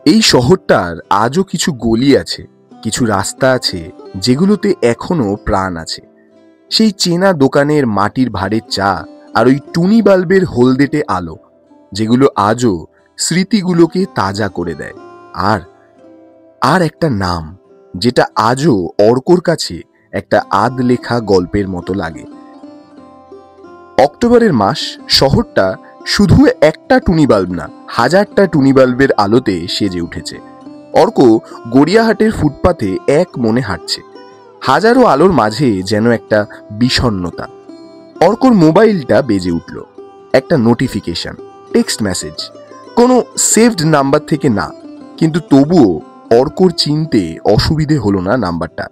এই শহরটার আজও কিছু গলি আছে, কিছু রাস্তা আছে যেগুলোতে এখনো প্রাণ আছে। সেই চেনা দোকানের মাটির ভাঁড়ের চা আর ওই টুনি বাল্বের হলদেটে আলো, যেগুলো আজও স্মৃতিগুলোকে তাজা করে দেয়। আর আর একটা নাম, যেটা আজও অর্কর কাছে একটা আধ লেখা গল্পের মতো লাগে। অক্টোবরের মাস, শহরটা শুধু একটা টুনি বাল্ব না, হাজারটা টুনি বাল্বের আলোতে সেজে উঠেছে। অর্ক গড়িয়াহাটের ফুটপাথে এক মনে হাঁটছে, হাজারো আলোর মাঝে যেন একটা বিষণ্ণতা। অর্কর মোবাইলটা বেজে উঠল। একটা নোটিফিকেশন, টেক্সট মেসেজ, কোনো সেভড নাম্বার থেকে না, কিন্তু তবুও অর্কর চিনতে অসুবিধে হলো না নাম্বারটা।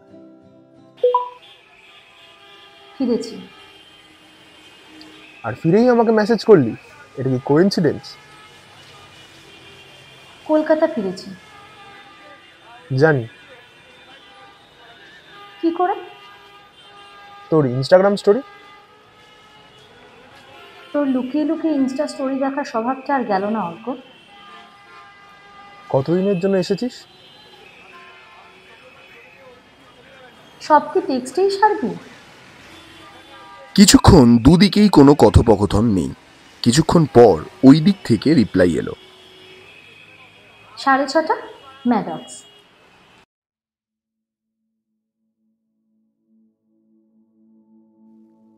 ফিরেছি। আর ফিরেই আমাকে মেসেজ করলি, এটা কি কোইন্সিডেন্স? কলকাতা ফিরেছি। জানি। কি করে? তোর ইনস্টাগ্রাম স্টোরি। তোর লুকিয়ে লুকিয়ে ইনস্টা স্টোরি দেখার স্বভাবটা আর গেল না অর্ক। কতদিনের জন্য এসেছিস? সব কি টেক্সটেই সারবি? কিছুক্ষণ দুদিকেই কোনো কথোপকথন নেই। কিছুক্ষণ পর ওই দিক থেকে রিপ্লাই এলো, 6:30, ম্যাডক্স।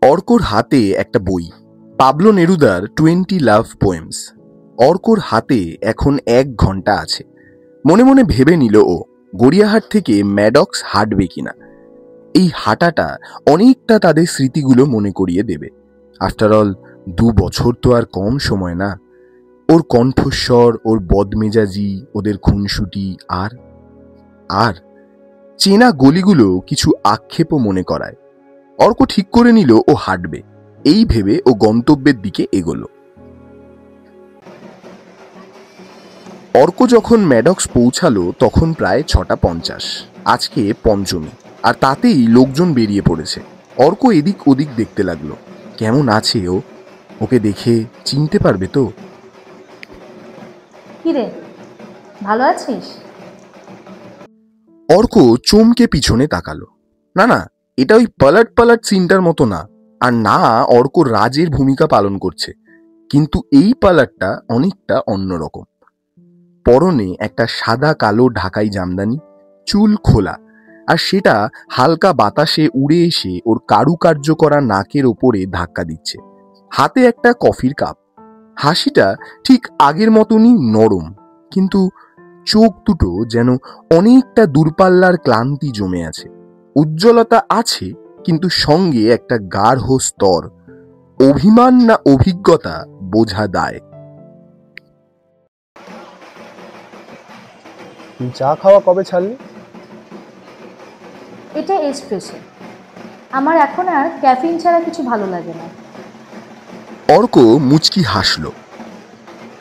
অর্কর হাতে একটা বই, পাবলো নেরুদার 20 লাভ পোয়েমস। অর্কর হাতে এখন 1 ঘন্টা আছে। মনে মনে ভেবে নিল ও গড়িয়াহাট থেকে ম্যাডক্স হাঁটবে কিনা। এই হাঁটাটা অনেকটা তাদের স্মৃতিগুলো মনে করিয়ে দেবে। আফটার অল 2 বছর তো আর কম সময় না। ওর কণ্ঠস্বর, ওর বদমেজাজি, ওদের খুনসুটি, আর আর চেনা গলিগুলো কিছু আক্ষেপও মনে করায়। অর্ক ঠিক করে নিল ও হাঁটবে। এই ভেবে ও গন্তব্যের দিকে এগোলো। অর্ক যখন ম্যাডক্স পৌঁছালো তখন প্রায় 6:50। আজকে পঞ্চমী, আর তাতেই লোকজন বেরিয়ে পড়েছে। অর্ক এদিক ওদিক দেখতে লাগলো। কেমন আছে ও? ওকে দেখে চিনতে পারবে তো? কিরে, ভালো আছিস? অর্ক চমকে পিছনে তাকালো। না না, এটা ওই পালাট পালাট সিনটার মতো না। আর না, অর্ক রাজের ভূমিকা পালন করছে। কিন্তু এই পালাটটা অনেকটা অন্যরকম। পরনে একটা সাদা কালো ঢাকাই জামদানি, চুল খোলা, আর সেটা হালকা বাতাসে উড়ে এসে ওর কারুকার্য করা নাকের ওপরে ধাক্কা দিচ্ছে। হাতে একটা কফির কাপ। হাসিটা ঠিক আগের মতনই নরম, কিন্তু চোখ দুটো যেন অনেকটা দূরপাল্লার ক্লান্তি জমে আছে। উজ্জ্বলতা আছে, কিন্তু সঙ্গে একটা গাঢ় স্তর। অভিমান না অভিজ্ঞতা বোঝা দায়। তুই চা খাওয়া কবে ছাড়লি? এটা এসপ্রেসো। আমার এখন আর ক্যাফিন ছাড়া কিছু ভালো লাগে না। অর্ক মুচকি হাসলো।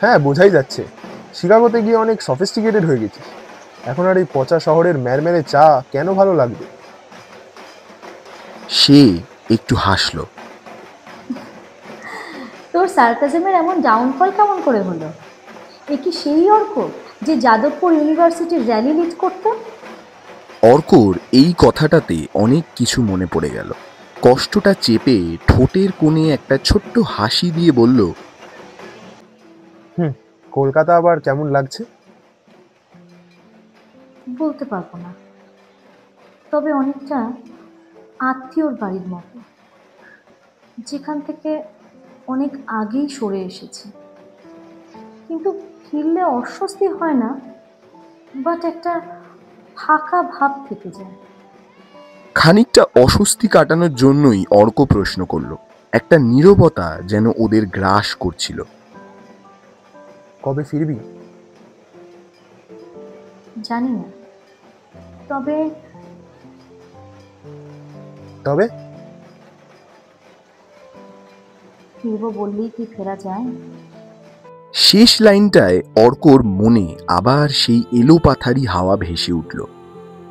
হ্যাঁ, বোঝাই যাচ্ছে। শিকাগোতে গিয়ে অনেক সফিস্টিকেটেড হয়ে গেছিস। এখন আর এই পচা শহরের ম্যারম্যারে চা কেন ভালো লাগবে? সে একটু হাসলো। তোর সার্কাজমের এমন ডাউনফল কেমন করে হলো? এ কি সেই অর্ক যে যাদবপুর ইউনিভার্সিটির র্যালি লিড করত? অর্কর এই কথাটাতে অনেক কিছু মনে পড়ে গেল। কষ্টটা চেপে ঠোঁটের কোণে একটা ছোট্ট হাসি দিয়ে বলল, কলকাতা আবার কেমন লাগছে? বলতে পারবো না, তবে অনেকটা আত্মীয়র বাড়ির মতো, যেখান থেকে অনেক আগেই সরে এসেছি। কিন্তু ফিরলে অস্বস্তি হয় না, বাট একটা ফাঁকা ভাব থেকে যায়। খানিকটা অস্বস্তি কাটানোর জন্যই অর্ক প্রশ্ন করল। একটা নীরবতা যেন ওদের গ্রাস করছিল। কবে ফিরবি? জানি না, তবে তবে ফিরবো বললেই কি ফেরা যায়? শেষ লাইনটায় অর্কর মনে আবার সেই এলোপাথারি হাওয়া ভেসে উঠল।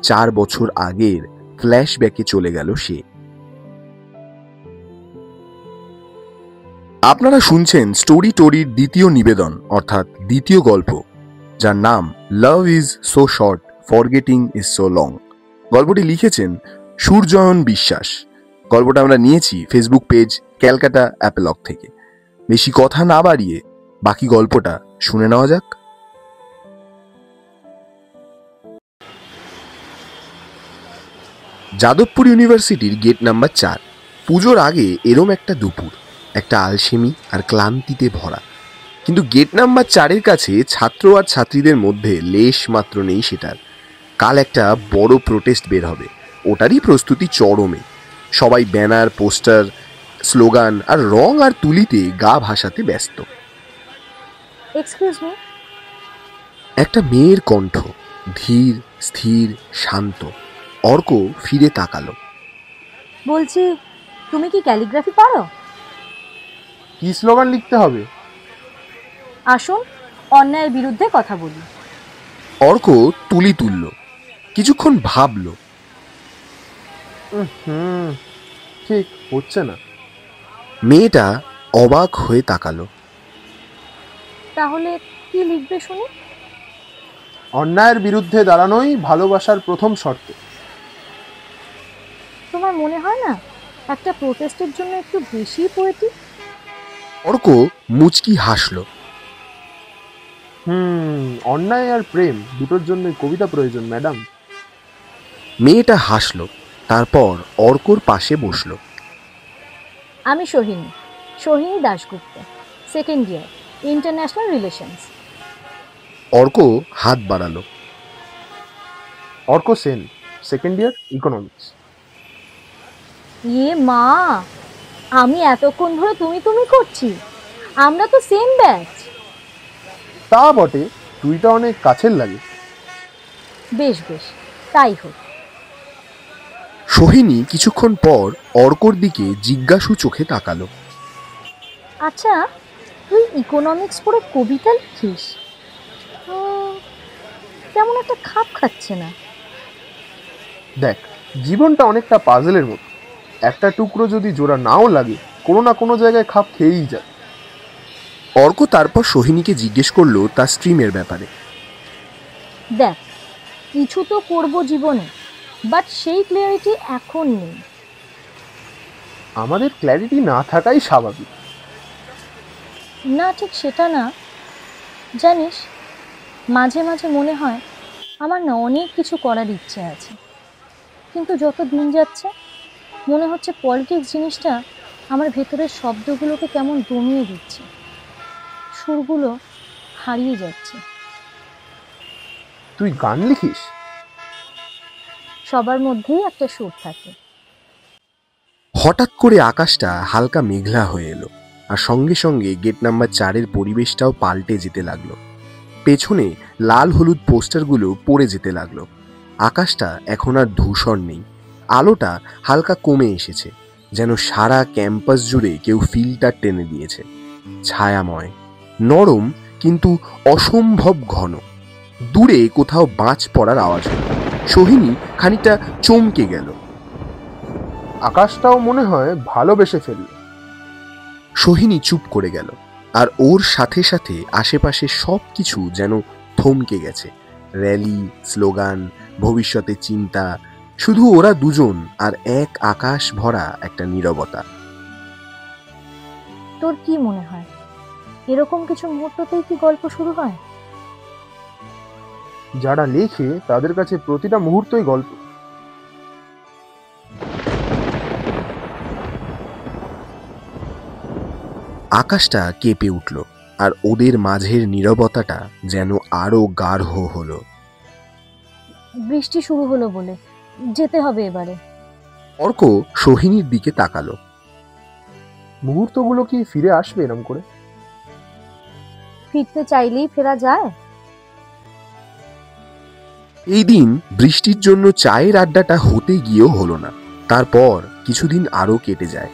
4 বছর আগের ফ্ল্যাশব্যাকে চলে গেল সে। আপনারা শুনছেন স্টোরি টোরির দ্বিতীয় নিবেদন, অর্থাৎ দ্বিতীয় গল্প, যার নাম love is so short, forgetting is so long. গল্পটি লিখেছেন সূর্যয়ন বিশ্বাস। গল্পটা আমরা নিয়েছি ফেসবুক পেজ ক্যালকাটা অ্যাপেলগ থেকে। বেশি কথা না বাড়িয়ে বাকি গল্পটা শুনে নেওয়া যাক। যাদবপুর ইউনিভার্সিটির গেট নাম্বার 4। পুজোর আগে এরম একটা দুপুর, একটা আলসেমি আর ক্লান্তিতে ভরা। কিন্তু গেট নাম্বার 4-এর কাছে ছাত্র আর ছাত্রীদের মধ্যে লেশ মাত্র নেই সেটার। কাল একটা বড় প্রোটেস্ট বের হবে, ওটারই প্রস্তুতি চরমে। সবাই ব্যানার, পোস্টার, স্লোগান আর রং আর তুলিতে গা ভাসাতে ব্যস্ত। Excuse me. একটা মেয়ের কণ্ঠ, ধীর, স্থির, শান্ত। অর্ক ফিরে তাকালো। বলছি, তুমি কি ক্যালিগ্রাফি পারো? কি স্লোগান লিখতে হবে? আসুন অন্যায়ের বিরুদ্ধে কথা বলি। অর্ক তুলি তুলল, কিছুক্ষণ ভাবলো। ঠিক হচ্ছে না। মেয়েটা অবাক হয়ে তাকালো। তাহলে কি লিখবে শুনি? অন্যায়ের বিরুদ্ধে দাঁড়ানোই ভালোবাসার প্রথম শর্ত। তোমার মনে হয় না একটা প্রোটেস্টের জন্য একটু বেশি পোয়েটিক? অর্ক মুচকি হাসলো। অন্যায় আর প্রেম দুটোর জন্যই কবিতা প্রয়োজন ম্যাডাম। মেয়েটা হাসলো, তারপর অর্কর পাশে বসলো। আমি Sohini Dasgupta, second year, international relations. Arka হাত বাড়ালো। Arka Sen, second year, economics. ইয়ে মা, আমি এতক্ষণ ধরে তুমি করছি। আমরা তো সেম ব্যাচ। তা বটে, তুইটা অনেক কাছের লাগে। বেশ তাই হোক। সোহিনী কিছুক্ষণ পর অর্কর দিকে জিজ্ঞাসু চোখে তাকালো। আচ্ছা, তুই ইকোনমিক্স পড়ে কবিতা লিখিস? তেমন একটা খাপ খাচ্ছে না। দেখ, জীবনটা অনেকটা পাজলের মতো। একটা টুকরো যদি জোড়া নাও লাগে, কোনো না কোনো জায়গায় খাপ খেয়েই যায়। অর্ক তারপর সোহিনীকে জিজ্ঞেস করলো তার স্ট্রিমের ব্যাপারে। দেখ, কিছু তো করব জীবনে, বাট সেই ক্লিয়ারিটি এখন নেই। আমাদের ক্ল্যারিটি না থাকাই স্বাভাবিক। না, ঠিক সেটা না। জানিস, মাঝে মাঝে মনে হয় আমার না অনেক কিছু করার ইচ্ছে আছে, কিন্তু যত দিন যাচ্ছে মনে হচ্ছে পলিটিক্স জিনিসটা আমার ভেতরের শব্দগুলোকে কেমন দমিয়ে দিচ্ছে, সুরগুলো হারিয়ে যাচ্ছে। তুই গান লিখিস? সবার মধ্যেই একটা সুর থাকে। হঠাৎ করে আকাশটা হালকা মেঘলা হয়ে এলো, আর সঙ্গে সঙ্গে গেট নাম্বার 4-এর পরিবেশটাও পাল্টে যেতে লাগলো। পেছনে লাল হলুদ পোস্টারগুলো পড়ে যেতে লাগলো। আকাশটা এখন আর ধূসর নেই, আলোটা হালকা কমে এসেছে, যেন সারা ক্যাম্পাস জুড়ে কেউ ফিল্টার টেনে দিয়েছে। ছায়াময়, নরম, কিন্তু অসম্ভব ঘন। দূরে কোথাও বাজ পড়ার আওয়াজ হলো। সোহিনী খানিকটা চমকে গেল। আকাশটাও মনে হয় ভালোবেসে ফেলল। সোহিনী চুপ করে গেল, আর ওর সাথে সাথে আশেপাশে সব কিছু যেন থমকে গেছে। র্যালি, স্লোগান, ভবিষ্যতে চিন্তা, শুধু ওরা দুজন আর এক আকাশ ভরা একটা নীরবতা। তোর কি মনে হয় এরকম কিছু মুহূর্ততেই কি গল্প শুরু হয়? যারা লেখে তাদের কাছে প্রতিটা মুহূর্তই গল্প। আকাশটা কেঁপে উঠল, আর ওদের মাঝের নীরবতাটা যেন আরো গাঢ় হলো। বৃষ্টি শুরু হলো বলে যেতে হবে এবারে। অর্ক সোহিনীর দিকে তাকালো। মুহূর্তগুলো কি ফিরে আসবে এরম করে? ফিরতে চাইলেই ফেরা যায়। এই দিন বৃষ্টির জন্য চায়ের আড্ডাটা হতে গিয়েও হলো না। তারপর কিছুদিন আরো কেটে যায়।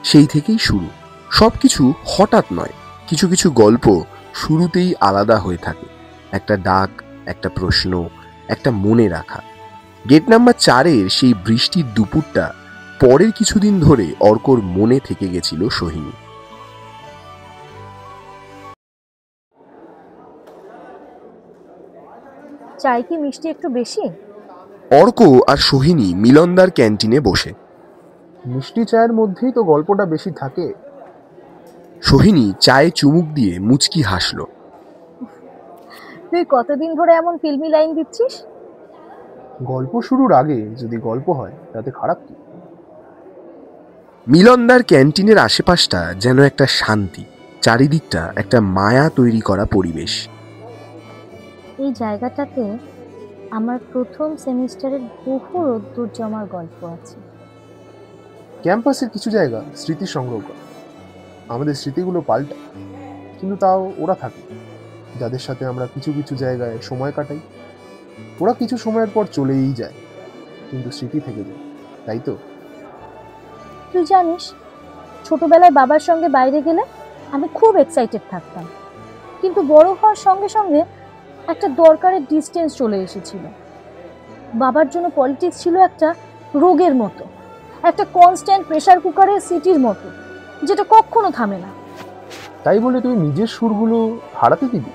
সেই থেকেই শুরু। সবকিছু হঠাৎ নয়, কিছু কিছু গল্প শুরুতেই আলাদা হয়ে থাকে। একটা ডাক, একটা প্রশ্ন, একটা মনে রাখা। গেট নাম্বার 4-এর সেই বৃষ্টির দুপুরটা পরের কিছুদিন ধরে অর্কর মনে থেকে গেছিল সোহিনী। চাই কি মিষ্টি একটু বেশি? অর্ক আর সোহিনী মিলনদার ক্যান্টিনে বসে। মিষ্টি চায়ের মধ্যেই তো গল্পটা বেশি থাকে। সোহিনী চায়ে চুমুক দিয়ে মুচকি হাসল। তুই কতদিন ধরে এমন ফিল্মি লাইন দিচ্ছিস? গল্প শুরুর আগে যদি গল্প হয় তাতে খারাপ কি? মিলনদার ক্যান্টিনের আশেপাশটা যেন একটা শান্তি, চারিদিকটা একটা মায়া তৈরি করা পরিবেশ। এই জায়গাটাতে আমার প্রথম সেমিস্টারের বহু রোদ্দুর জমার গল্প আছে। ক্যাম্পাসের কিছু জায়গা স্মৃতি সংগ্রহ করে। আমাদের স্মৃতিগুলো পাল্টায়, কিন্তু তাও ওরা থাকে যাদের সাথে আমরা কিছু কিছু জায়গায় সময় কাটাই। ওরা কিছু সময়ের পর চলেই যায়, কিন্তু স্মৃতি থেকে যায়, তাই তো? তুই জানিস, ছোটবেলায় বাবার সঙ্গে বাইরে গেলে আমি খুব এক্সাইটেড থাকতাম, কিন্তু বড় হওয়ার সঙ্গে সঙ্গে একটা দরকারের ডিস্টেন্স চলে এসেছিল। বাবার জন্য পলিটিক্স ছিল একটা রোগের মতো, একটা কনস্ট্যান্ট প্রেসার কুকারের সিটির মতো, যেটা কখনো থামে না। তাই বলে তুই নিজের সুরগুলো হারাতে দিবি?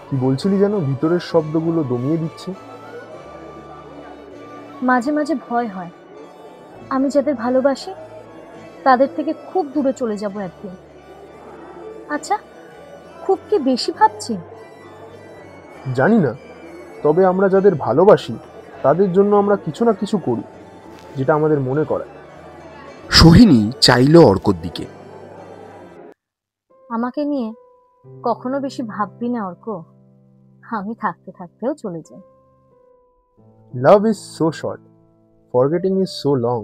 কি বলছিলি যেন ভিতরের শব্দগুলো দমিয়ে দিচ্ছে? মাঝে মাঝে ভয় হয় আমি যাদের ভালোবাসি তাদের থেকে খুব দূরে চলে যাব একদিন। আচ্ছা, খুব কি বেশি ভাবছি? জানি না, তবে আমরা যাদের ভালোবাসি তাদের জন্য আমরা কিছু না কিছু করি, যেটা আমাদের মনে করায়। সোহিনী চাইল অর্কর দিকে। আমাকে নিয়ে কখনো বেশি ভাববি না অর্ক, আমি থাকতে থাকতেও চলে যাই। Love is so short, forgetting is so long.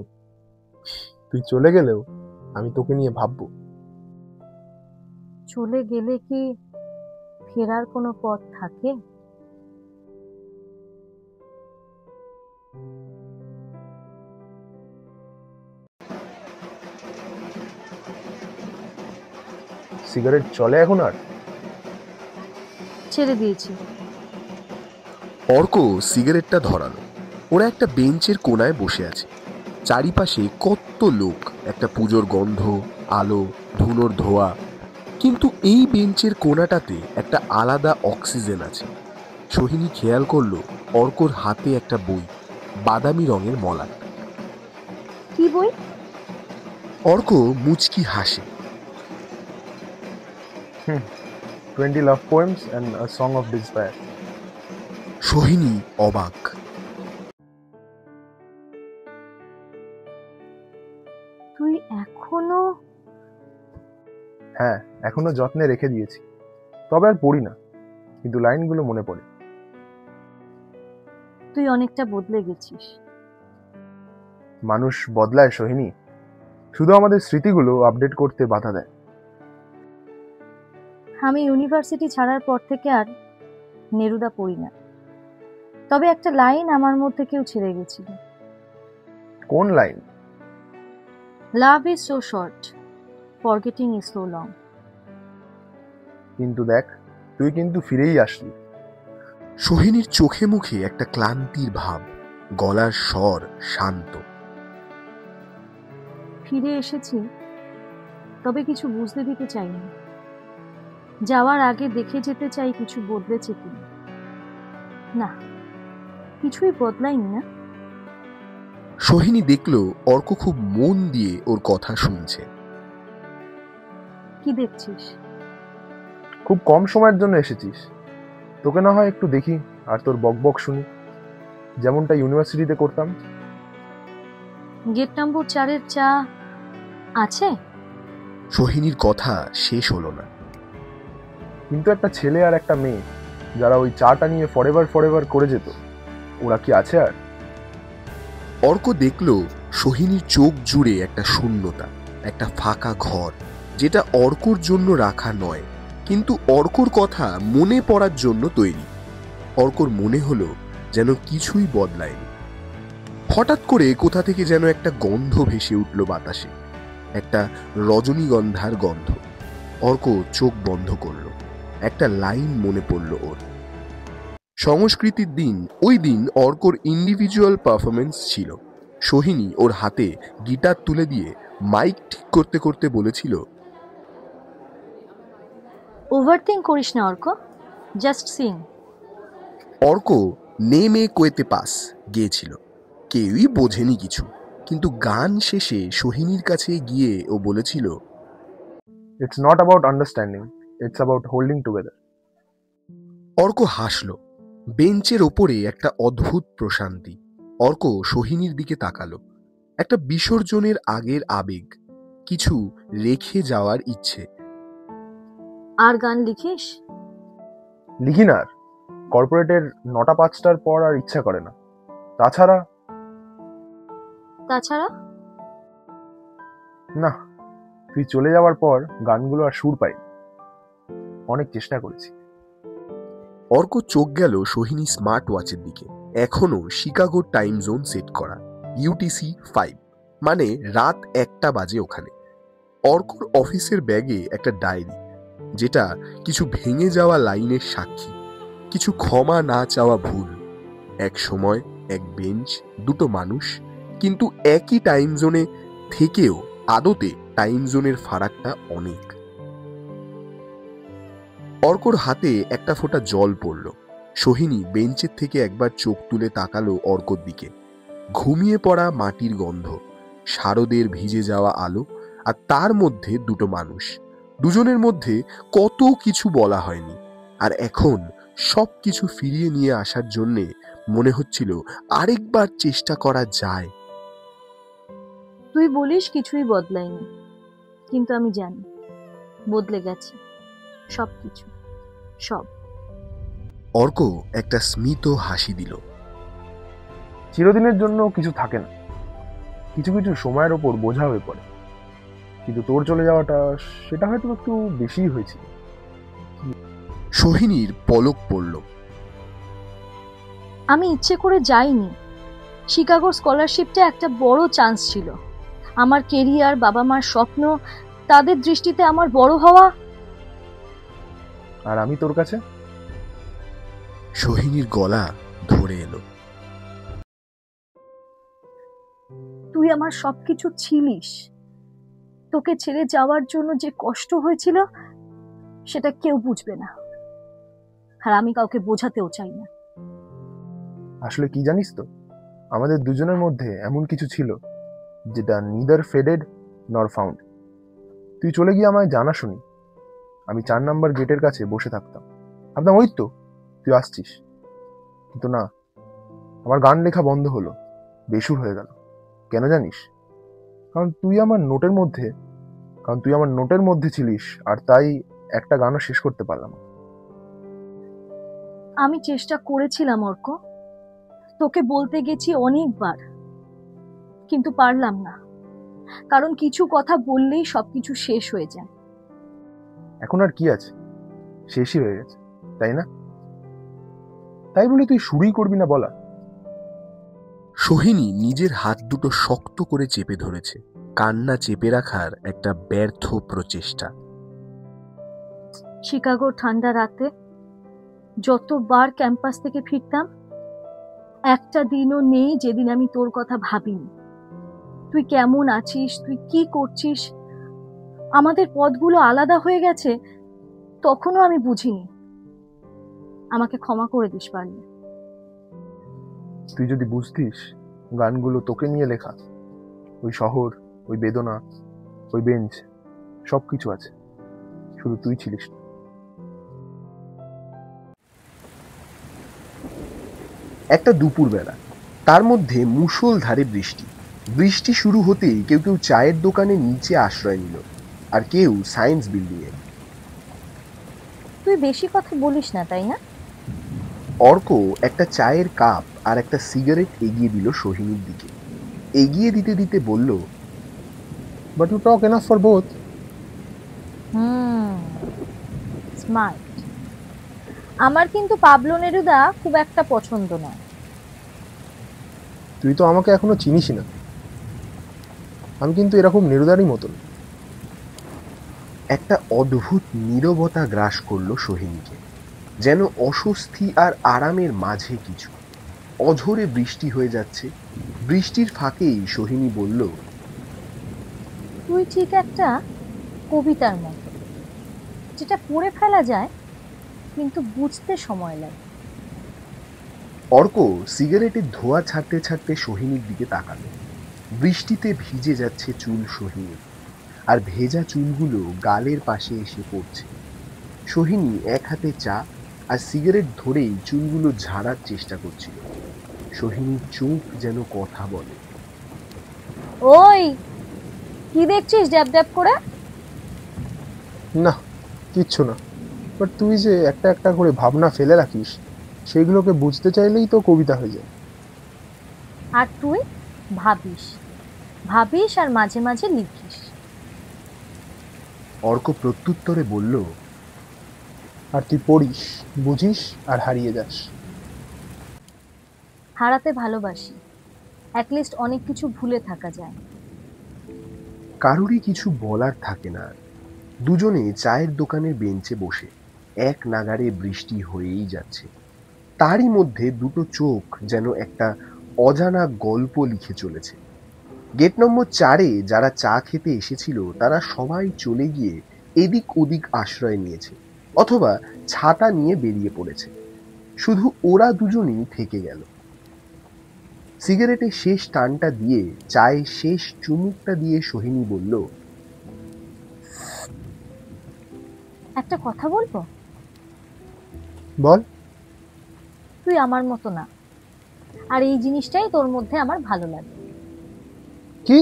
তুই চলে গেলেও আমি তোকে নিয়ে ভাববো। চলে গেলে কি ফেরার কোনো পথ থাকে? সিগারেট চলে এখন আর? ছেড়ে দিয়েছি। অর্ক সিগারেটটা ধরালো। ওরা একটা বেঞ্চের কোনায় বসে আছে। চারিপাশে কত লোক, একটা পুজোর গন্ধ, আলো, ধুনোর ধোয়া। কিন্তু এই বেঞ্চের কোনাটাতে একটা আলাদা অক্সিজেন আছে। সোহিনী খেয়াল করলো অর্কর হাতে একটা বই, বাদামি রঙের মলাট। কি বই? অর্ক মুচকি হাসে। 20 love poems and a song of despair. Sohini অবাক। তুই এখনো? হ্যাঁ, এখনো যত্নে রেখে দিয়েছি, তবে আর পড়ি না, কিন্তু লাইনগুলো মনে পড়ে। তুই অনেকটা বদলে গেছিস। মানুষ বদলায় সোহিনী, শুধু আমাদের স্মৃতিগুলো আপডেট করতে বাধা দেয়। আমি ইউনিভার্সিটি ছাড়ার পর থেকে আর নেরুদা পড়ি না, তবে একটা লাইন আমার মধ্যে কেউ ছেড়ে গেছিল। কোন line? Love is so short, forgetting is so long. কিন্তু দেখ, তুই কিন্তু ফিরেই আসলি। সোহিনীর চোখে মুখে একটা ক্লান্তির ভাব, গলার স্বর শান্ত। ফিরে এসেছি, তবে কিছু বুঝতে দিতে চাইনি। যাওয়ার আগে দেখে যেতে চাই কিছু বদলেছে কিনা। না, কিছুই বদলায়নি না। সোহিনী দেখলো অর্ক খুব মন দিয়ে ওর কথা শুনছে। কি দেখছিস? খুব কম সময়ের জন্য এসেছিস, তোকে না হয় একটু দেখি আর তোর বকবক শুনি, যেমনটা ইউনিভার্সিটিতে করতাম। গেট নম্বর 4-এর চা আছে? সোহিনীর কথা শেষ হলো না। কিন্তু একটা ছেলে আর একটা মেয়ে যারা ওই চাটা নিয়ে ফরএভার ফরএভার করে যেত, ওরা কি আছে আর? অর্ক দেখলো সোহিনীর চোখ জুড়ে একটা শূন্যতা, একটা ফাঁকা ঘর, যেটা অর্কর জন্য রাখা নয়, কিন্তু অর্কর কথা মনে পড়ার জন্য তৈরি। অর্কর মনে হলো যেন কিছুই বদলায়নি। হঠাৎ করে কোথা থেকে যেন একটা গন্ধ ভেসে উঠল বাতাসে, একটা রজনীগন্ধার গন্ধ। অর্ক চোখ বন্ধ করলো। একটা লাইন মনে পড়ল ওর। সংস্কৃতির দিন, ওই দিন অর্কর ইন্ডিভিজুয়াল পারফরমেন্স ছিল। সোহিনী ওর হাতে গিটার তুলে দিয়ে মাইক ঠিক করতে করতে বলেছিল, ওভারথিঙ্ক করিস না অর্ক, জাস্ট সিং। অর্ক নে মে কোয়েতে পাস গেয়েছিল। কেউই বোঝেনি কিছু, কিন্তু গান শেষে সোহিনীর কাছে গিয়ে ও বলেছিল, it's not about understanding, it's about holding together. Arka হাসল। বেঞ্চের ওপরে একটা অদ্ভুত প্রশান্তি। অর্ক সোহিনীর দিকে তাকালো। একটা বিসর্জনের আগের আবেগ, কিছু রেখে যাওয়ার ইচ্ছে। আর গান লিখিস? লিখি না আর। কর্পোরেটের 9টা 5টার পর আর ইচ্ছা করে না। তাছাড়া না, তুই চলে যাওয়ার পর গানগুলো আর সুর পাই। অনেক চেষ্টা করেছি। অর্ক চোখ গেল সোহিনী স্মার্ট ওয়াচের দিকে। এখনো শিকাগো টাইম জোন সেট করা, ইউটিসি 5, মানে রাত 1টা বাজে ওখানে। অর্কর অফিসের ব্যাগে একটা ডায়েরি, যেটা কিছু ভেঙে যাওয়া লাইনের সাক্ষী, কিছু ক্ষমা না চাওয়া ভুল। এক সময়, এক বেঞ্চ, দুটো মানুষ, কিন্তু একই টাইম জোনে থেকেও আদতে টাইম জোনের ফারাকটা অনেক। অর্কর হাতে একটা ফোঁটা জল পড়ল। সোহিনী বেঞ্চের থেকে একবার চোখ তুলে তাকালো অর্কর দিকে। ঘুমিয়ে পড়া মাটির গন্ধ, শারদের ভিজে যাওয়া আলো, আর তার মধ্যে দুটো মানুষ। দুজনের মধ্যে কত কিছু বলা হয়নি, আর এখন সব কিছু ফিরিয়ে নিয়ে আসার জন্যে মনে হচ্ছিল আরেকবার চেষ্টা করা যায়। তুই বলিস কিছুই বদলায়নি, কিন্তু আমি জানি বদলে গেছে সবকিছু, সব। অর্ক একটা স্মিত হাসি দিল। চিরদিনের জন্য কিছু থাকে না, কিছু কিছু সময়ের ওপর বোঝা হয়ে পড়ে। কিন্তু তোর চলে যাওয়াটা, সেটা হয়তো একটু বেশিই হয়েছিল। সোহিনীর পলক পড়ল। আমি ইচ্ছে করে যাইনি। শিকাগোর স্কলারশিপটা একটা বড় চান্স ছিল। আমার কেরিয়ার, বাবা মার স্বপ্ন, তাদের দৃষ্টিতে আমার বড় হওয়া। আর আমি তোর কাছে? সোহিনীর গলা ধরে এলো। তুই আমার সবকিছু ছিলিস। তোকে ছেড়ে যাওয়ার জন্য যে কষ্ট হয়েছিল, সেটা কেউ বুঝবে না, আর আমি কাউকে বোঝাতেও চাই না। আসলে কি জানিস তো, আমাদের দুজনের মধ্যে এমন কিছু ছিল যেটা নিদার ফেডেড নর ফাউন্ড। তুই চলে গিয়ে আমায় জানা শুনি। আমি 4 নাম্বার গেটের কাছে বসে থাকতাম, ভাবতাম ওই তো তুই আসছিস। কিন্তু না, আমার গান লেখা বন্ধ হলো, বেসুর হয়ে গেল। কেন জানিস? কারণ তুই আমার নোটের মধ্যে ছিলিস, আর তাই একটা গানও শেষ করতে পারলাম না। আমি চেষ্টা করেছিলাম অর্ক, তোকে বলতে গেছি অনেকবার, কিন্তু পারলাম না। কারণ কিছু কথা বললেই সবকিছু শেষ হয়ে যায়। এখন আর কি আছে, শেষই হয়ে গেছে, তাই না? তাই বলে তুই শুরুই করবি না বলা? সোহিনী নিজের হাত দুটো শক্ত করে চেপে ধরেছে, কান্না চেপে রাখার একটা ব্যর্থ প্রচেষ্টা। শিকাগোর ঠান্ডা রাতে যতবার ক্যাম্পাস থেকে ফিরতাম, একটা দিনও নেই যেদিন আমি তোর কথা ভাবিনি। তুই কেমন আছিস, তুই কি করছিস। আমাদের পথগুলো আলাদা হয়ে গেছে, তখনও আমি বুঝিনি। আমাকে ক্ষমা করে দিস পারলে। তুই যদি বুঝতিস, গানগুলো তোকে নিয়ে লেখা। ওই শহর, ওই বেদনা, ওই বেঞ্চ, সবকিছু আছে, শুধু তুই ছিলিস না। একটা দুপুরবেলা, তার মধ্যে মুষলধারে বৃষ্টি। বৃষ্টি শুরু হতেই কেউ কেউ চায়ের দোকানের নিচে আশ্রয় নিল, আর কেউ সায়েন্স বিল্ডিংয়ে। তুই বেশি কথা বলিস না, তাই না? অর্ক একটা চায়ের কাপ আর একটা সিগারেট এগিয়ে দিল সোহিনীর দিকে। এগিয়ে দিতে দিতে বলল, but you talk enough for both. Smart. আমার কিন্তু পাবলো নেরুদা খুব একটা পছন্দ নয়। তুই তো আমাকে এখনো চিনিস না। আমি কিন্তু এরকম নেরুদারই মতন। একটা অদ্ভুত নীরবতা গ্রাস করলো সোহিনীকে, যেন অস্বস্তি আর আরামের মাঝে কিছু। অঝোরে বৃষ্টি হয়ে যাচ্ছে। বৃষ্টির ফাঁকেই সোহিনী বলল, তুই ঠিক একটা কবিতার মতো, যেটা পড়ে ফেলা যায় কিন্তু বুঝতে সময় লাগে। অর্ক সিগারেটের ধোঁয়া ছাড়তে ছাড়তে সোহিনীর দিকে তাকালো। বৃষ্টিতে ভিজে যাচ্ছে চুল সোহিনীর, আর ভেজা চুলগুলো গালের পাশে এসে পড়ছে। সোহিনী এক হাতে চা আর সিগারেট ধরেই চুলগুলো ঝাড়ার চেষ্টা করছিল। সোহিনীর চোখ যেন কথা বলে। ওই, কি দেখছিস ড্যাব ড্যাব করে? না, কিচ্ছু না। বাট তুই যে একটা একটা করে ভাবনা ফেলে রাখিস, সেইগুলোকে বুঝতে চাইলেই তো কবিতা হয়ে যায়। আর তুই ভাবিস ভাবিস আর মাঝে মাঝে লিখিস। অর্ক প্রত্যুত্তরে বলল, আর তুই পড়িস, বুঝিস আর হারিয়ে যাস। হারাতে ভালোবাসি, অ্যাটলিস্ট অনেক কিছু ভুলে থাকা যায়। কারুরই কিছু বলার থাকে না। দুজনে চায়ের দোকানের বেঞ্চে বসে এক নাগাড়ে বৃষ্টি হয়েই যাচ্ছে। তারই মধ্যে দুটো চোখ যেন একটা অজানা গল্প লিখে চলেছে। গেট নম্বর 4-এ যারা চা খেতে এসেছিল তারা সবাই চলে গিয়ে এদিক ওদিক আশ্রয় নিয়েছে, অথবা ছাতা নিয়ে বেরিয়ে পড়েছে। শুধু ওরা দুজনই থেকে গেল। সিগারেটের শেষ টানটা দিয়ে চায়ের শেষ চুমুকটা দিয়ে সোহিনী বলল, একটা কথা বলবো? বল। তুই আমার মতো না, আর এই জিনিসটাই তোর মধ্যে আমার ভালো লাগে। কি?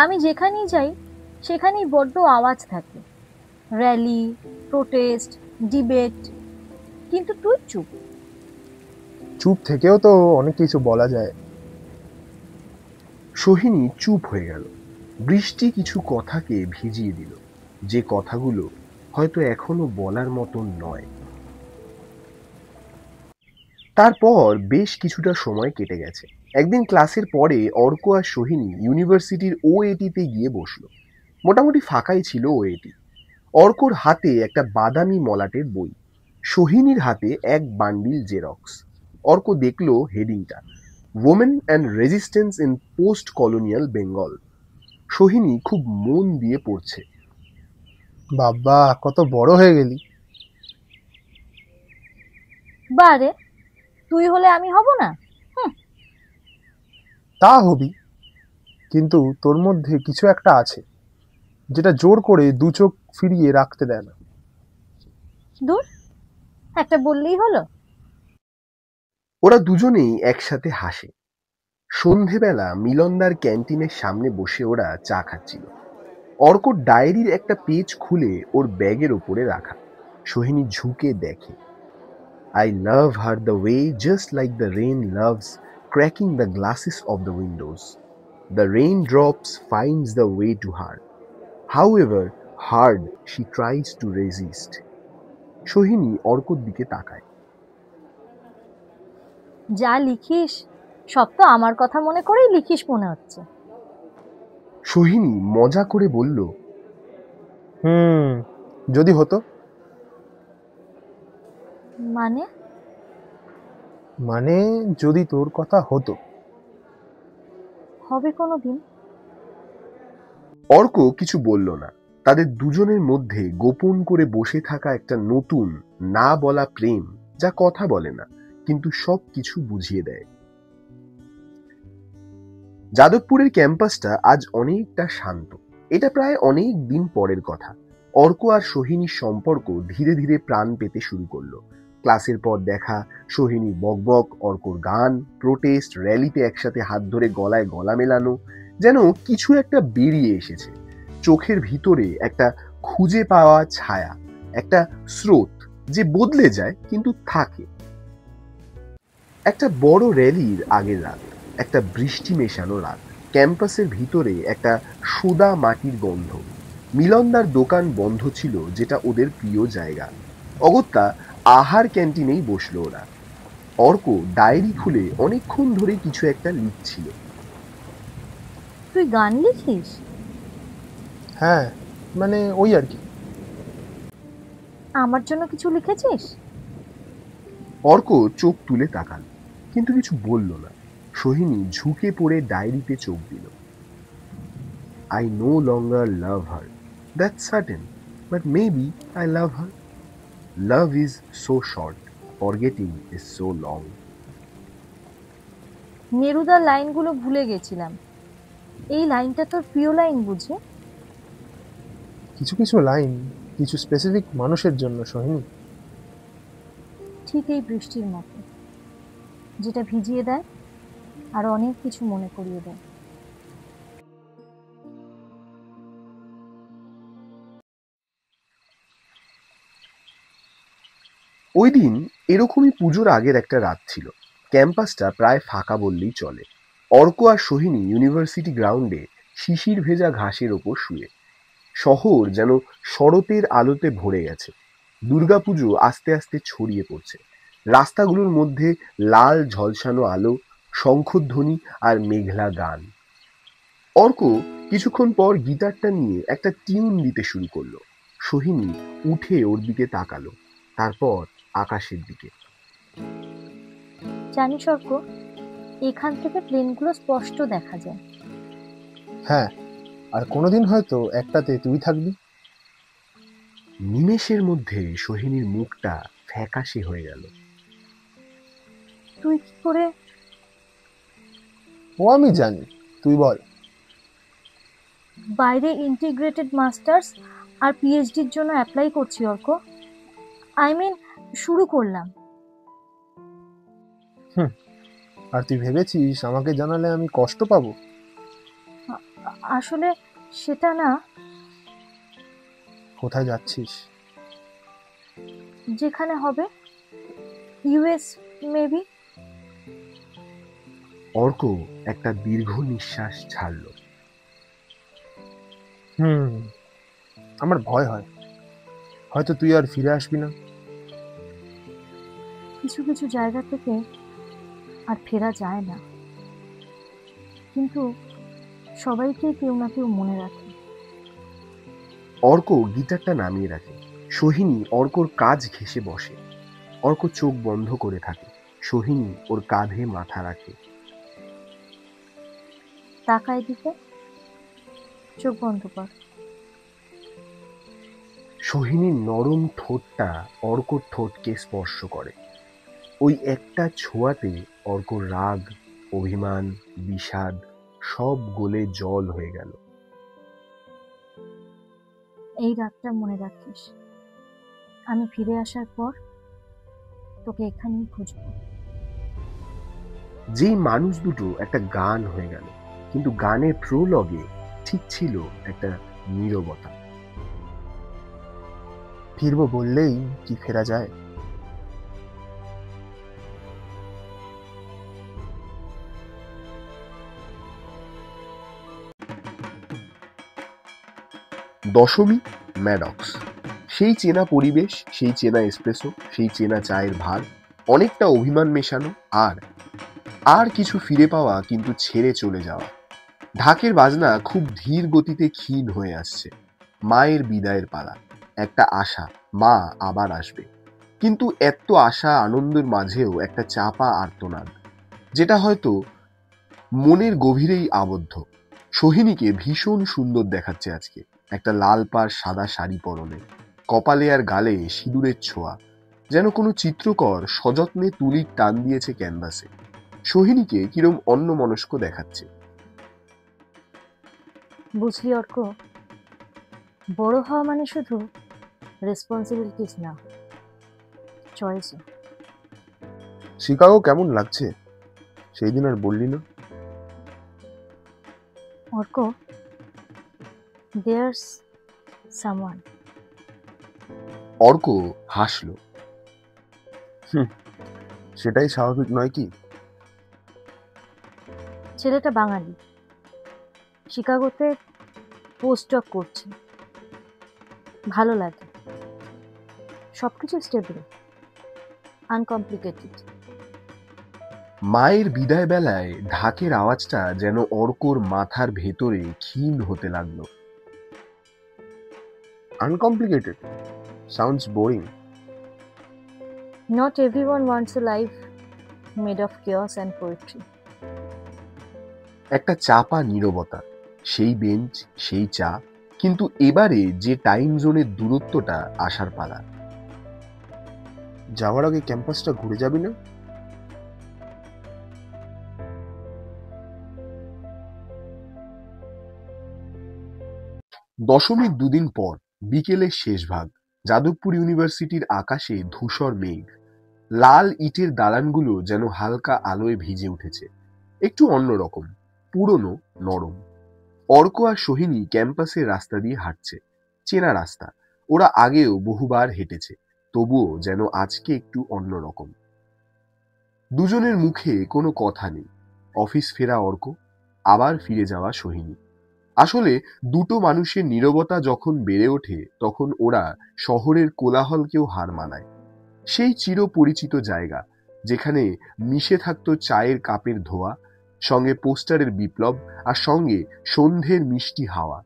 আমি যেখানেই যাই সেখানেই বড্ড আওয়াজ থাকে, র্যালি, প্রোটেস্ট, ডিবেট, কিন্তু তুই চুপ। চুপ থেকেও তো অনেক কিছু বলা যায়। সোহিনী চুপ হয়ে গেল। বৃষ্টি কিছু কথাকে ভিজিয়ে দিল, যে কথাগুলো হয়তো এখনো বলার মতন নয়। তারপর বেশ কিছুটা সময় কেটে গেছে। একদিন ক্লাসের পরে অর্ক আর সোহিনী ইউনিভার্সিটির ওএটিতে গিয়ে বসলো। মোটামুটি ফাঁকাই ছিল ওএটি। অর্কর হাতে একটা বাদামি মলাটের বই, সোহিনীর হাতে এক বান্ডিল জেরক্স। অর্ক দেখলো হেডিংটা, women and resistance in post colonial Bengal. Sohini খুব মন দিয়ে পড়ছে। বাবা, কত বড় হয়ে গেলি। বারে, তুই হলে আমি হব না? তা হবি, কিন্তু তোর মধ্যে কিছু একটা আছে যেটা জোর করে দু চোখ ফিরিয়ে রাখতে দেয় না। দূর, একটা বললেই হলো। ওরা দুজনেই একসাথে হাসে। সন্ধেবেলা মিলনদার ক্যান্টিনের সামনে বসে ওরা চা খাচ্ছিল। অর্ক ডায়েরির একটা পেজ খুলে ওর ব্যাগের ওপরে রাখা। সোহিনী ঝুঁকে দেখে। I love her the way just like the rain loves cracking the glasses of the windows. The raindrops finds the way to her. However hard she tries to resist. Sohini অর্কর দিকে তাকায়। যা লিখিস সব তো আমার কথা মনে করেই লিখিস মনে হচ্ছে। সোহিনী মজা করে বলল, যদি হতো। মানে যদি তোর কথা হতো। হবে কোনো দিন? অর্ক কিছু বলল না। তাদের দুজনের মধ্যে গোপন করে বসে থাকা একটা নতুন না বলা প্রেম, যা কথা বলে না কিন্তু সব কিছু বুঝিয়ে দেয়। যাদবপুরের ক্যাম্পাসটা আজ অনেকটা শান্ত। এটা প্রায় অনেক দিন পরের কথা। অর্ক আর সোহিনীর সম্পর্ক ধীরে ধীরে প্রাণ পেতে শুরু করলো। ক্লাসের পর দেখা, সোহিনীর বকবক, অর্কর গান, প্রোটেস্ট, র্যালিতে একসাথে হাত ধরে গলায় গলা মেলানো, যেন কিছু একটা বেরিয়ে এসেছে। চোখের ভিতরে একটা খুঁজে পাওয়া ছায়া, একটা স্রোত যে বদলে যায় কিন্তু থাকে। একটা বড় র্যালির আগের রাত, একটা বৃষ্টি মেশানো রাত। ক্যাম্পাসের ভিতরে একটা সোদা মাটির গন্ধ। মিলনদার দোকান বন্ধ ছিল, যেটা ওদের প্রিয় জায়গা। অগত্যা আহার ক্যান্টিনেই বসলো ওরা। অর্ক ডায়েরি খুলে অনেকক্ষণ ধরে কিছু একটা লিখছিল। তুই গান লিখিস? হ্যাঁ, মানে ওই আর কি। আমার জন্য কিছু লিখেছিস? অর্ক চোখ তুলে তাকাল, কিন্তু কিছু বলল না। সোহিনী ঝুঁকে পড়ে ডায়েরিতে চোখ দিল। I no longer love her. That's certain. But maybe I love her. Love is so short. Forgetting is so long. নেরুদার লাইনগুলো ভুলে গেছিলাম। এই লাইনটা তোর প্রিয় লাইন বুঝি? কিছু কিছু লাইন কিছু স্পেসিফিক মানুষের জন্য, সোহিনী। ঠিক এই বৃষ্টির মতো, যেটা ভিজিয়ে দেয় আর অনেক কিছু মনে করিয়ে দেয়। ওই দিন এরকমই পুজোর আগের একটা রাত ছিল। ক্যাম্পাসটা প্রায় ফাঁকা বললেই চলে। অর্ক আর সোহিনী ইউনিভার্সিটি গ্রাউন্ডে শিশির ভেজা ঘাসের ওপর শুয়ে। শহর যেন শরতের আলোতে ভরে গেছে। দুর্গাপুজো আস্তে আস্তে ছড়িয়ে পড়ছে। রাস্তাগুলোর মধ্যে লাল ঝলসানো আলো, শঙ্খধ্বনি আর মেঘলা গান। অর্ক কিছুক্ষণ পর গিটারটা নিয়ে একটা টিউন দিতে শুরু করলো। সোহিনী উঠে ওর দিকে তাকালো, তারপর আকাশের দিকে। জানিস অর্ক, এখান থেকে প্লেনগুলো স্পষ্ট দেখা যায়। হ্যাঁ, আর কোনোদিন হয়তো একটাতে তুই থাকবি। নিমেষের মধ্যে সোহিনীর মুখটা ফ্যাকাশে হয়ে গেল। তুই কি করে? ও আমি জানি, তুই বল। বাইরে ইন্টিগ্রেটেড মাস্টার্স আর পিএইচডির জন্য অ্যাপ্লাই করছি অর্ক। আই মিন, শুরু করলাম। আর তুই ভেবেছিস আমাকে জানালে আমি কষ্ট পাবো? আসলে সেটা না। কোথায় যাচ্ছিস? যেখানে হবে, ইউএস মেবি। অর্ক একটা দীর্ঘ নিঃশ্বাস ছাড়ল। আমার ভয় হয়, হয়তো তুই আর ফিরে আসবি না। কিছু কিছু জায়গা থেকে আর ফেরা যায় না, কিন্তু সবাইকেই কেউ না কেউ মনে রাখে। অর্ক গিটারটা নামিয়ে রাখে। সোহিনী অর্কর কাজ ঘেঁষে বসে। অর্ক চোখ বন্ধ করে থাকে। সোহিনী ওর কাঁধে মাথা রাখে। তাকায় দিকে, চোখ বন্ধ কর। সোহিনীর নরম ঠোঁটটা অর্কর ঠোঁটকে স্পর্শ করে। ওই একটা ছোঁয়াতে অর্কর রাগ, অভিমান, বিষাদ সব গলে জল হয়ে গেল। এই রাতটা মনে রাখিস, আমি ফিরে আসার পর তোকে এখানেই খুঁজব। যেই মানুষ দুটো একটা গান হয়ে গেল, কিন্তু গানের প্রোলগে ঠিক ছিল একটা নীরবতা। ফিরবো বললেই কি ফেরা যায়? দশমী, ম্যাডক্স। সেই চেনা পরিবেশ, সেই চেনা এসপ্রেসো, সেই চেনা চায়ের ভার, অনেকটা অভিমান মেশানো, আর কিছু ফিরে পাওয়া কিন্তু ছেড়ে চলে যাওয়া। ঢাকের বাজনা খুব ধীর গতিতে ক্ষীণ হয়ে আসছে। মায়ের বিদায়ের পালা, একটা আশা, মা আবার আসবে। কিন্তু এত আশা আনন্দের মাঝেও একটা চাপা আর্তনাদ, যেটা হয়তো মনের গভীরেই আবদ্ধ। সোহিনীকে ভীষণ সুন্দর দেখাচ্ছে আজকে, একটা লাল পাড় সাদা শাড়ি পরনে, কপালে আর গালে সিঁদুরের ছোঁয়া, যেন কোনো চিত্রকর সযত্নে তুলির টান দিয়েছে ক্যানভাসে। সোহিনীকে কিরম অন্যমনস্ক দেখাচ্ছে। বুঝলি অর্ক, বড় হওয়া মানে শুধু রেসপন্সিবিলিটিস না, চয়েসও। শিকাগো কেমন লাগছে? সেই দিন আর বললি না। Arka, there's someone. অর্ক হাসল। সেটাই স্বাভাবিক নয় কি? ছেলেটা বাঙালি, শিকাগোতে পোস্টডক করছে। ভালো লাগে, সবকিছু স্টেবল, আনকমপ্লিকেটেড। মায়ের বিদায় বেলায় ঢাকের আওয়াজটা যেন অর্কর মাথার ভেতরে ক্ষীণ হতে লাগলো। Uncomplicated sounds boring. Not everyone wants a life made of chaos and poetry. একটা চাপা নীরবতা, সেই বেঞ্চ, সেই চা, কিন্তু এবারে যে টাইম জোনের দূরত্বটা আসার পালা। যাওয়ার আগে ক্যাম্পাসটা ঘুরে যাবি না? দশমীর দুদিন পর বিকেলের শেষ ভাগ। যাদবপুর ইউনিভার্সিটির আকাশে ধূসর মেঘ, লাল ইটের দালানগুলো যেন হালকা আলোয় ভিজে উঠেছে, একটু অন্যরকম, পুরনো, নরম। অর্ক আর সোহিনী ক্যাম্পাসের রাস্তা দিয়ে হাঁটছে, চেনা রাস্তা, ওরা আগেও বহুবার হেঁটেছে, তবুও যেন আজকে একটু অন্যরকম। দুজনের মুখে কোনো কথা নেই। অফিস ফেরা অর্ক, আবার ফিরে যাওয়া সোহিনী। আসলে দুটো মানুষের নীরবতা যখন বেড়ে ওঠে তখন ওরা শহরের কোলাহলকেও হার মানায়। সেই চিরপরিচিত জায়গা যেখানে মিশে থাকতো চায়ের কাপের ধোয়া, সঙ্গে পোস্টারের বিপ্লব, আর সঙ্গে সন্ধ্যের মিষ্টি হাওয়া,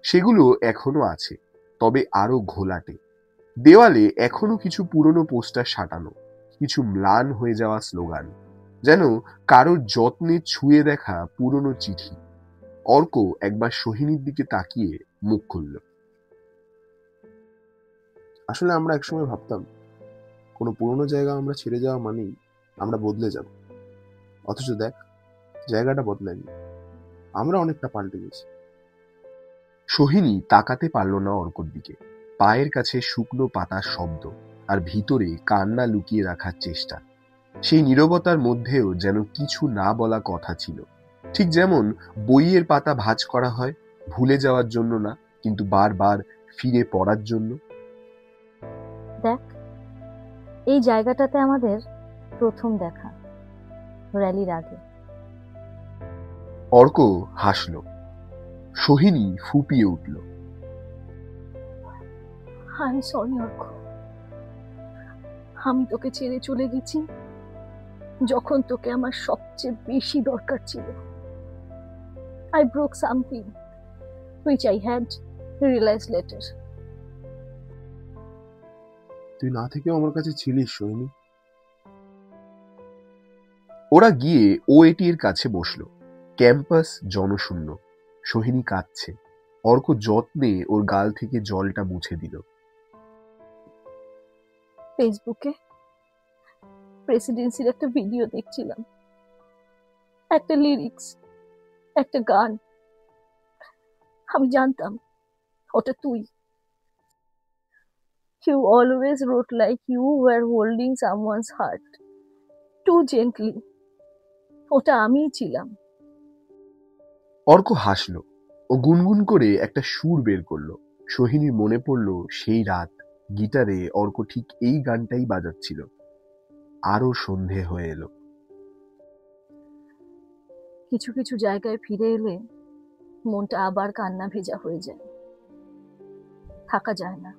সেগুলো এখনো আছে, তবে আরো ঘোলাটে। দেওয়ালে এখনো কিছু পুরনো পোস্টার সাঁটানো, কিছু ম্লান হয়ে যাওয়া স্লোগান, যেন কারোর যত্নে ছুঁয়ে দেখা পুরনো চিঠি। অর্ক একবার সোহিনীর দিকে তাকিয়ে মুখ খুলল। আসলে আমরা একসময় ভাবতাম কোনো পুরনো জায়গা আমরা ছেড়ে যাওয়া মানেই আমরা বদলে যাব, অথচ দেখ, জায়গাটা বদলায়নি, আমরা অনেকটা পাল্টে গেছি। সোহিনী তাকাতে পারল না অর্কর দিকে। পায়ের কাছে শুকনো পাতার শব্দ, আর ভিতরে কান্না লুকিয়ে রাখার চেষ্টা। সেই নীরবতার মধ্যেও যেন কিছু না বলা কথা ছিল, ঠিক যেমন বইয়ের পাতা ভাঁজ করা হয়, ভুলে যাওয়ার জন্য না, কিন্তু বারবার ফিরে পড়ার জন্য। দেখ, এই জায়গাটাতে আমাদের প্রথম দেখা, র্যালির আগে। অর্ক হাসল। সোহিনী ফুপিয়ে উঠল। আই এম সরি অর্ক, আমি তোকে ছেড়ে চলে গেছি যখন তোকে আমার সবচেয়ে বেশি দরকার ছিল। I broke something which I had realized later. তুই না থেকেও আমার কাছে ছিলিস সোহিনী। ওরা গিয়ে ওএটি এর কাছে বসলো। ক্যাম্পাস জনশূন্য। সোহিনী কাঁদছে। অর্ক যত্নে ওর গাল থেকে জলটা মুছে দিল। ফেসবুকে প্রেসিডেন্সির একটা ভিডিও দেখছিলাম, একটা লিরিক্স, একটা গান। আমি জানতাম ওটা তুই। You always wrote like you were holding someone's heart too gently. ওটা আমিই ছিলাম। অর্ক হাসল। ও গুনগুন করে একটা সুর বের করলো। সোহিনীর মনে পড়লো সেই রাত, গিটারে অর্ক ঠিক এই গানটাই বাজাচ্ছিল। আরো সন্ধে হয়ে এলো। কিছু কিছু জায়গায় ফিরে এলে মনটা আবার কান্না ভেজা হয়ে যায়, থাকা যায় না।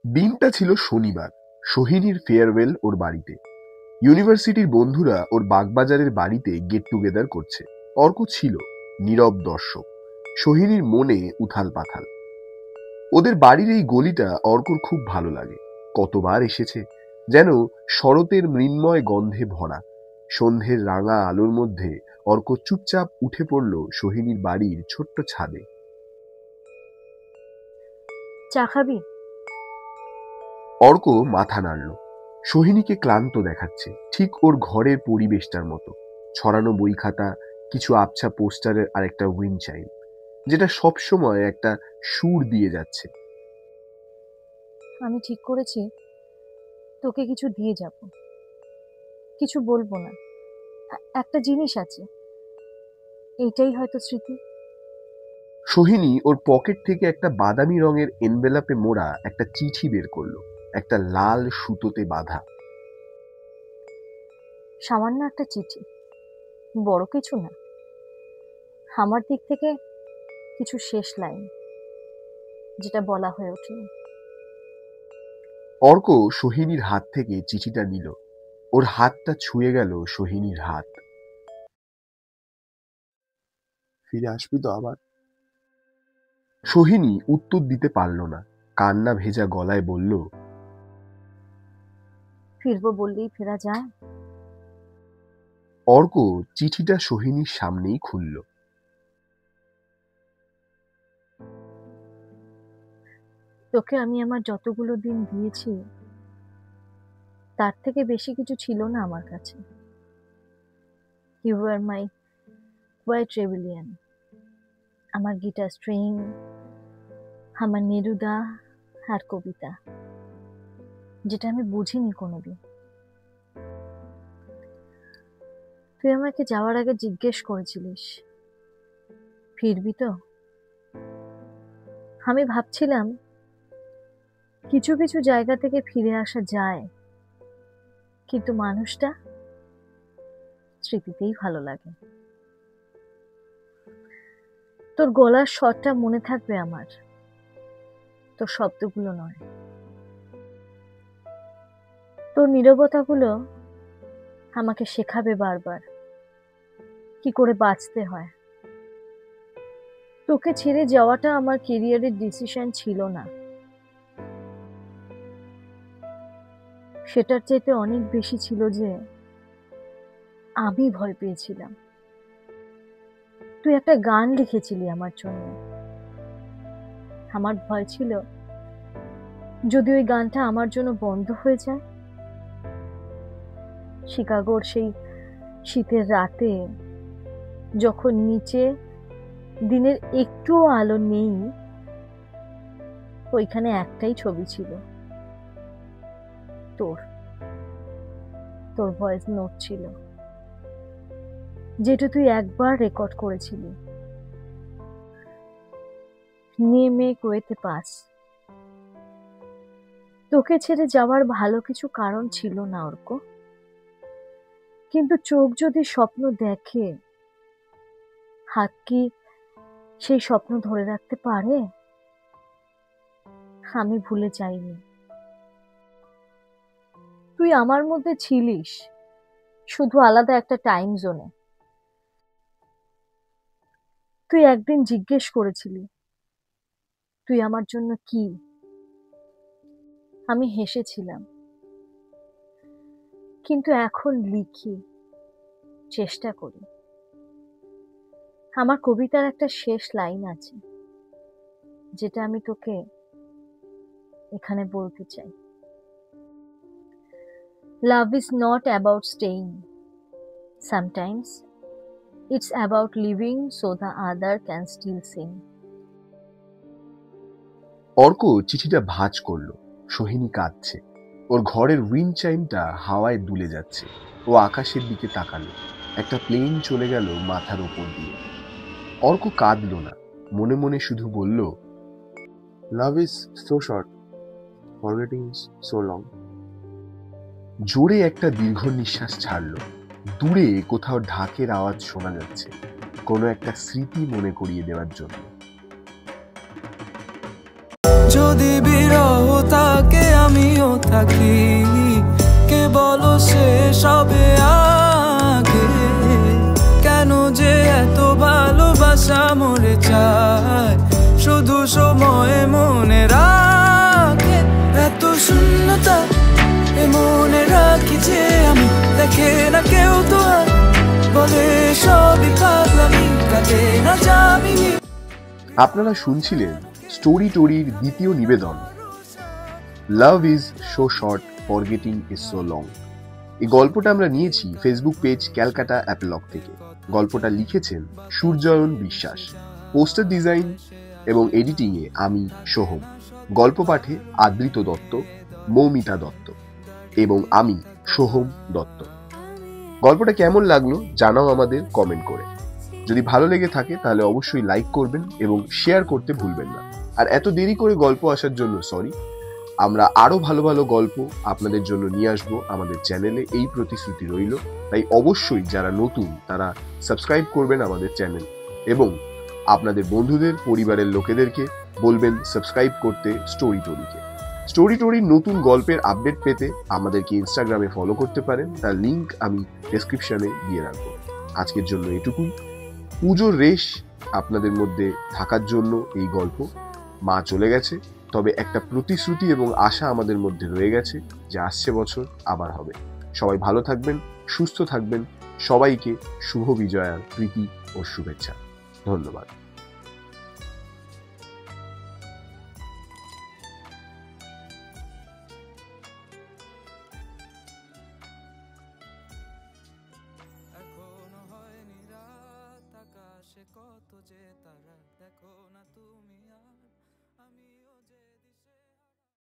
দিনটা ছিল শনিবার। সোহিনীর ফেয়ারওয়েল ওর বাড়িতে। ইউনিভার্সিটির বন্ধুরা ওর বাগবাজারের বাড়িতে গেট টুগেদার করছে। অর্ক ছিল নীরব দর্শক। সোহিনীর মনে উথাল পাথাল। ওদের বাড়ির এই গলিটা অর্কর খুব ভালো লাগে। কতবার এসেছে, যেন শরতের মৃন্ময় গন্ধে ভরা। সন্ধ্যের রাঙা আলোর মধ্যে অর্ক চুপচাপ উঠে পড়ল সোহিনীর বাড়ির ছোট্ট ছাদে। চা খাবি? অর্ক মাথা নাড়ল। সোহিনীকে ক্লান্ত দেখাচ্ছে, ঠিক ওর ঘরের পরিবেশটার মতো। ছড়ানো বই খাতা, কিছু আবছা পোস্টারের আর একটা উইন্ড চাইম, যেটা সবসময় একটা সুর দিয়ে যাচ্ছে। আমি ঠিক করেছি তোকে কিছু দিয়ে যাব, কিছু বলবো না। একটা জিনিস আছে, এইটাই হয়তো স্মৃতি। সোহিনী ওর পকেট থেকে একটা বাদামি রঙের এনভেলাপে মোড়া একটা চিঠি বের করলো, একটা লাল সুতোতে বাঁধা। সামান্য একটা চিঠি, বড় কিছু না। আমার দিক থেকে কিছু শেষ লাইন, যেটা বলা হয়ে ওঠেনি। অর্ক সোহিনীর হাত থেকে চিঠিটা নিল। ওর হাতটা ছুঁয়ে গেল সোহিনীর হাত। ফিরে আসবি তো আবার? সোহিনী উত্তর দিতে পারল না। কান্না ভেজা গলায় বলল, ফিরবো বললেই ফেরা যায়? অর্ক চিঠিটা সোহিনীর সামনেই খুলল। তোকে আমি আমার যতগুলো দিন দিয়েছি তার থেকে বেশি কিছু ছিল না আমার কাছে। ইউ আর মাই কোয়াইট রেবিলিয়ন, আমার গিটার স্ট্রিং, আমার নেরুদা আর কবিতা, যেটা আমি বুঝিনি কোনোদিন। তুই আমাকে যাওয়ার আগে জিজ্ঞেস করেছিলিস ফিরবি তো। আমি ভাবছিলাম কিছু কিছু জায়গা থেকে ফিরে আসা যায়, কিন্তু মানুষটা স্মৃতিতেই ভালো লাগে। তোর গলার স্বরটা মনে থাকবে আমার, তোর শব্দগুলো নয়। তোর নীরবতাগুলো আমাকে শেখাবে বারবার কি করে বাঁচতে হয়। তোকে ছেড়ে যাওয়াটা আমার কেরিয়ারের ডিসিশন ছিল না, সেটার চাইতে অনেক বেশি ছিল যে আমি ভয় পেয়েছিলাম। তুই একটা গান লিখেছিলি আমার জন্য, আমার ভয় ছিল যদি ওই গানটা আমার জন্য বন্ধ হয়ে যায়। শিকাগোর সেই শীতের রাতে যখন নিচে দিনের একটুও আলো নেই, ওইখানে একটাই ছবি ছিল, তোর ভয়েস নোট ছিল, যেটা তুই একবার রেকর্ড করেছিলি। নেমে কোয়েতে পাস। তোকে ছেড়ে যাওয়ার ভালো কিছু কারণ ছিল না অর্ক, কিন্তু চোখ যদি স্বপ্ন দেখে, হাত কি সেই স্বপ্ন ধরে রাখতে পারে? আমি ভুলে যাইনি। তুই আমার মধ্যে ছিলিস, শুধু আলাদা একটা টাইম জোনে। তুই একদিন জিজ্ঞেস করেছিলি তুই আমার জন্য কি। আমি হেসেছিলাম, কিন্তু এখন লিখি, চেষ্টা করি। আমার কবিতার একটা শেষ লাইন আছে, যেটা আমি তোকে এখানে বলতে চাই। Love is not about staying, sometimes it's about living so the other can still sing. Arka চিঠিটা ভাঁজ করলো। সোহিনী কাঁদছে, ওর ঘরের উইন্ড চাইমটা হাওয়ায় দুলে যাচ্ছে। ও আকাশের দিকে তাকালো, একটা প্লেন চলে গেল মাথার ওপর দিয়ে। অর্ক কাঁদলো না, মনে মনে শুধু বলল, love is so short, forgetting is so long. জোরে একটা দীর্ঘ নিঃশ্বাস ছাড়লো। দূরে কোথাও ঢাকের আওয়াজ শোনা যাচ্ছে, কোনো একটা স্মৃতি মনে করিয়ে দেওয়ার জন্য। যদি বিরহ থাকে আমিও থাকি, কে বলো শেষ হবে আগে। কেন যে এত ভালোবাসা মরে যায়, শুধু সময় মনে রাখে। এত শূন্যতা এ মনে রাখি যে আমি, দেখে না কেউ তো আর, বলে সবই পাগলামি, কাটে না যামিনী। আপনারা শুনছিলেন স্টোরি টোরির দ্বিতীয় নিবেদন, love is so short, forgetting is so long. এই গল্পটা আমরা নিয়েছি ফেসবুক পেজ ক্যালকাটা অ্যাপলগ থেকে। গল্পটা লিখেছেন সূর্যায়ন বিশ্বাস, পোস্টার ডিজাইন এবং এডিটিংয়ে আমি সোহম, গল্প পাঠে আদৃত দত্ত, মৌমিতা দত্ত এবং আমি সোহম দত্ত। গল্পটা কেমন লাগলো জানাও আমাদের কমেন্ট করে। যদি ভালো লেগে থাকে তাহলে অবশ্যই লাইক করবেন এবং শেয়ার করতে ভুলবেন না। আর এত দেরি করে গল্প আসার জন্য সরি। আমরা আরো ভালো ভালো গল্প আপনাদের জন্য নিয়ে আসবো আমাদের চ্যানেলে, এই প্রতিশ্রুতি রইল। তাই অবশ্যই যারা নতুন তারা সাবস্ক্রাইব করবেন আমাদের চ্যানেল এবং আপনাদের বন্ধুদের, পরিবারের লোকেদেরকে বলবেন সাবস্ক্রাইব করতে স্টোরি টোরিকে। স্টোরি টোরির নতুন গল্পের আপডেট পেতে আমাদেরকে ইনস্টাগ্রামে ফলো করতে পারেন, তার লিঙ্ক আমি ডেসক্রিপশনে দিয়ে রাখবো। আজকের জন্য এটুকুই। পুজোর রেশ আপনাদের মধ্যে থাকার জন্য এই গল্প। মা চলে গেছে, তবে একটা প্রতিশ্রুতি এবং আশা আমাদের মধ্যে রয়ে গেছে যে আসছে বছর আবার হবে। সবাই ভালো থাকবেন, সুস্থ থাকবেন। সবাইকে শুভ বিজয়ার প্রীতি ও শুভেচ্ছা। ধন্যবাদ। আকাশে কত যে তারা, দেখো না তুমি আর